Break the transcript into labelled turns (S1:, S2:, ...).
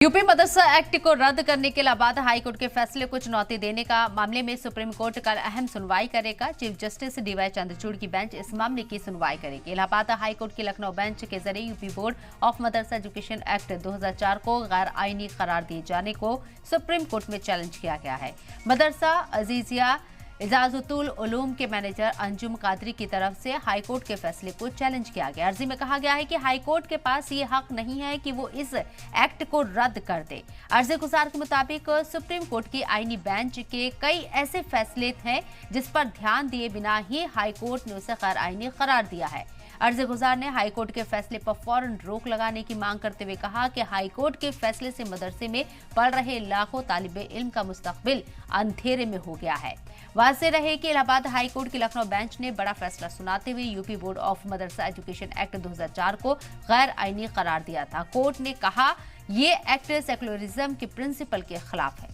S1: UP मदरसा act को रद्द करने के इलाहाबाद हाईकोर्ट के फैसले को चुनौती देने का मामले में सुप्रीम कोर्ट कल अहम सुनवाई करेगा। चीफ जस्टिस डीवाई चंद्रचूड़ की बेंच इस मामले की सुनवाई करेगी। इलाहाबाद हाईकोर्ट की लखनऊ बेंच के जरिए UP board of Madrasa education act 2004 को गैर आईनी करार दिए जाने को सुप्रीम कोर्ट में चैलेंज किया गया है। मदरसा अजीजिया इजाजुल उलूम के मैनेजर अंजुम कादरी की तरफ से हाईकोर्ट के फैसले को चैलेंज किया गया। अर्जी में कहा गया है कि हाईकोर्ट के पास ये हक नहीं है कि वो इस एक्ट को रद्द कर दे। अर्जी गुजार के मुताबिक सुप्रीम कोर्ट की आईनी बेंच के कई ऐसे फैसले हैं जिस पर ध्यान दिए बिना ही हाईकोर्ट ने उसे गैर आईनी करार दिया है। अर्जी गुजार ने हाईकोर्ट के फैसले पर फौरन रोक लगाने की मांग करते हुए कहा कि हाईकोर्ट के फैसले से मदरसे में पढ़ रहे लाखों तालिबे इल्म का मुस्तकबिल अंधेरे में हो गया है। वाज़ेह रहे कि इलाहाबाद हाईकोर्ट की लखनऊ बेंच ने बड़ा फैसला सुनाते हुए UP board of Madrasa education act 2004 को गैर आईनी करार दिया था। कोर्ट ने कहा ये एक्ट सेकुलरिज्म के प्रिंसिपल के खिलाफ है।